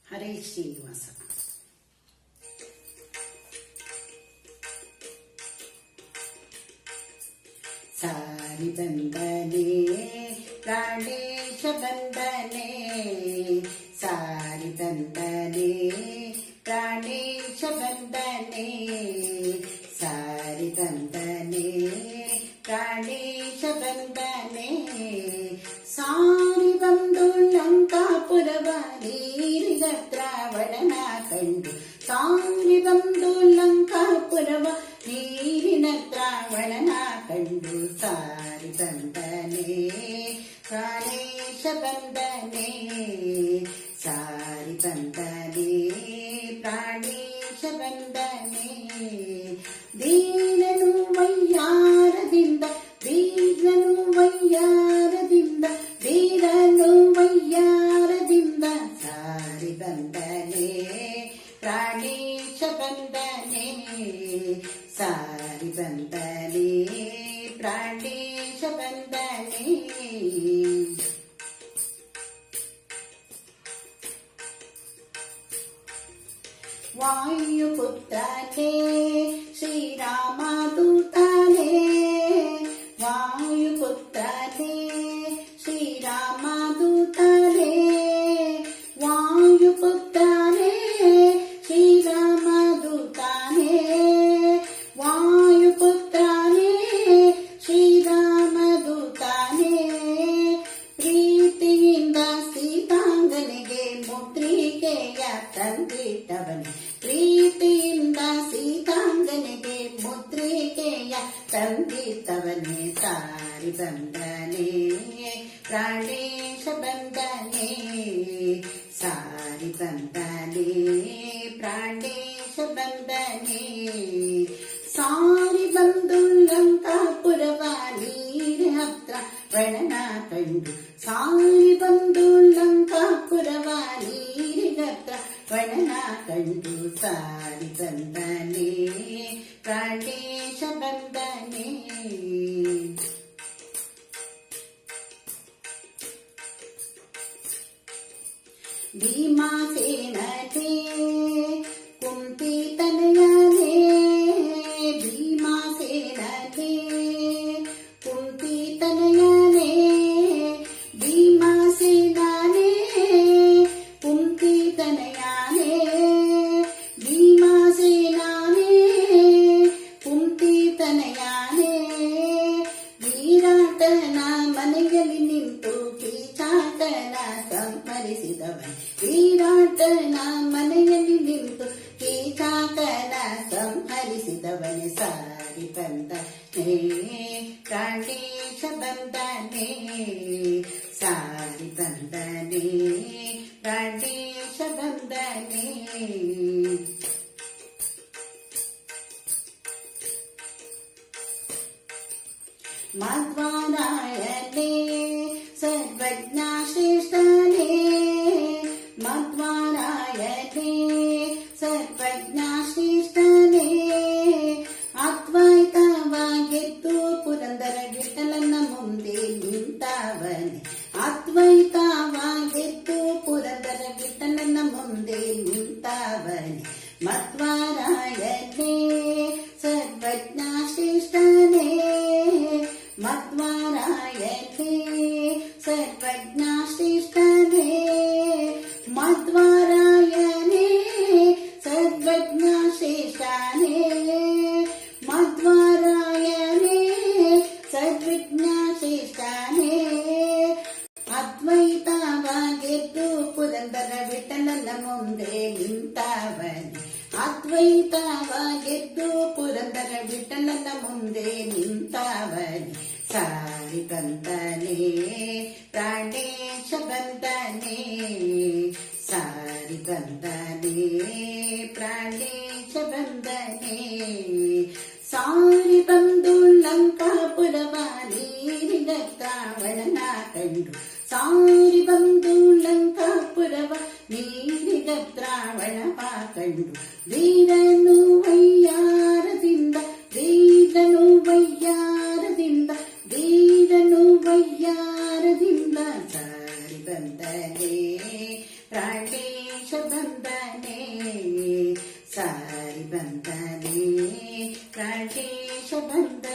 ಹರೇ ಶ್ರೀನಿವಾಸ. ಸಾರಿ ಬಂದನೆ ಪ್ರಾಣೇಶ ಬಂದನೆ, ಸಾರಿ ಬಂದನೆ ಪ್ರಾಣೇಶ ಬಂದನೆ, ಸಾರಿ ಬಂದನೆ ಪ್ರಾಣೇಶ ಬಂದನೆ. ಸಾರಿ ಬಂದು ಲಂಕಾಪುರವ ನೀರಿದ ದ್ರಾವಣನ ಕಂಡು, ಸಾರಿ ಬಂದು ಲಂಕಾಪುರವ ನೀರಿನ ದ್ರಾವಣನ ಕಂಡು, ಸಾರಿ ಬಂದನೆ ಪ್ರಾಣೇಶ ಬಂದನೆ, ಸಾರಿ ಬಂದನೆ ಪ್ರಾಣೇಶ ಬಂದನೆ. ದೀನನು ವಯ್ಯಾರದಿಂದ, ವೀರನು ವಯ್ಯಾರದಿಂದ, ವೀರನು ವಯ್ಯಾರದಿಂದ, ಸಾರಿ ಬಂದನೆ ಪ್ರಾಣೇಶ ಬಂದನೆ, ಸಾರಿ ಬಂದನೆ ಪ್ರಾಣೇಶ ಬಂದನೆ. ವಾಯುಪುತ್ರನೇ ಶ್ರೀರಾಮದೂತನೇ, ವಾಯುಪುತ್ರನೇ ಶ್ರೀರಾಮದೂತನೇ, ವಾಯುಪುತ್ರನೇ ಶ್ರೀರಾಮದೂತನೇ, ವಾಯುಪುತ್ರನೇ ಶ್ರೀರಾಮದೂತನೇ. ಪ್ರೀತಿಯಿಂದ ಸೀತಾಂಗನಿಗೆ ಮುದ್ರಿಕೆಯ ತಂದಿಟ್ಟವನೇ, ಪ್ರೀತಿಯಿಂದ ಸೀತಾಂಗನಿಗೆ ಮುದ್ರಿಕೆಯ ತಂದಿಟ್ಟವನೇ, ಸಾರಿ ಬಂದನೆ ಪ್ರಾಣೇಶ ಬಂದನೆ, ಸಾರಿ ಬಂದನೆ ಪ್ರಾಣೇಶ ಬಂದನೆ. ಸಾರಿ ಬಂದು ಲಂಕಾಪುರವ ನೀರಿ ಹತ್ರ ವಣನ ಕಂಡು, ಸಾರಿ ಬಂದು ಲಂಕಾಪುರವ ನೀರಿ ಹತ್ರ ವಣನ ಕಂಡು, ಸಾರಿ ಬಂದನೆ ಪ್ರಾಣೇಶ ಬಂದನೆ. ಭೀಮಸೇನನೇ ಕುಂತಿ ತನಯನೇ, ಭೀಮಸೇನನೇ ಕುಂತಿ ತನಯನೇ, ಭೀಮಸೇನನೇ ಕುಂತಿ ತನಯನೇ, ಭೀಮಸೇನನೇ ಕುಂತಿ ತನಯನೇ. ವಿರಾಟನ ಮನೆಯಲ್ಲಿ ನಿಂತು ಕೀಚಾಟನ ಸಂಹರಿಸಿದವನೇ, ವಿರಾಟನ ಮನೆಯಲ್ಲಿ ನಿಂತು ಕೀಚಾಟನ ಸಂಹರಿಸಿದವನೇ, ಸಾರಿ ಬಂದನೆ ಪ್ರಾಣೇಶ ಬಂದನೆ, ಸಾರಿ ಬಂದನೆ ಪ್ರಾಣೇಶ ಬಂದನೆ. ಮಧ್ವಾರಾಯಣೇ ಸರ್ವಜ್ಞ ಶ್ರೇಷ್ಠನೇ, ಮಧ್ವಾರಾಯಣೇ ಸರ್ವಜ್ಞ ಶ್ರೇಷ್ಠನೇ. ಅದ್ವೈತವಾಗಿದ್ದು ಪುರಂದರ ವಿಠಲನ ಮುಂದೆ ನಿಂತವನೇ, ಅದ್ವೈತವಾಗಿದ್ದು ಪುರಂದರ ವಿಠಲನ ಮುಂದೆ ನಿಂತವನೇ, ಮಧ್ವಾರಾಯಣೇ ಸರ್ವಜ್ಞ ಶ್ರೇಷ್ಠನೇ, ಮಧ್ವಾರಾಯಣೇ ಸರ್ವಜ್ಞ ಶ್ರೇಷ್ಠನೇ, ಮಧ್ವಾರಾಯಣೇ ಸರ್ವಜ್ಞ ಶ್ರೇಷ್ಠನೇ, ಮಧ್ವಾರಾಯಣೇ ಸರ್ವಜ್ಞ ಶ್ರೇಷ್ಠನೇ. ಅದ್ವೈತವಾಗಿದ್ದು ಪುರಂದರ ವಿಠಲನ ಮುಂದೆ ನಿಂತವನೇ, ಅದ್ವೈತವಾಗಿದ್ದು ಪುರಂದರ ವಿಠಲನ ಮುಂದೆ ನಿಂತವನೇ, ಸಾರಿ ಬಂದನೆ ಪ್ರಾಣೇಶ ಬಂದನೆ, ಸಾರಿ ಬಂದನೆ ಪ್ರಾಣೇಶ ಬಂದನೆ. ಸಾರಿ ಬಂದು ಲಂಕಾಪುರವ ನೀರಿದ ದ್ರಾವಣನ ಕಂಡು, ಸಾರಿ ಬಂದು ಲಂಕಾಪುರವ ನೀರಿದ ದ್ರಾವಣವ ಕಂಡು, ವೀರನು ವಯ್ಯಾರದಿಂದ, ವೀರನು ವಯ್ಯಾರದಿಂದ, ವೀರನು ವಯ್ಯಾರದಿಂದ, ಸಾರಿ ಬಂದನೆ ಪ್ರಾಣೇಶ ಬಂದನೆ ಸಾರಿ ಬಂದನೆ ಪ್ರಾಣೇಶ ಬಂದನೆ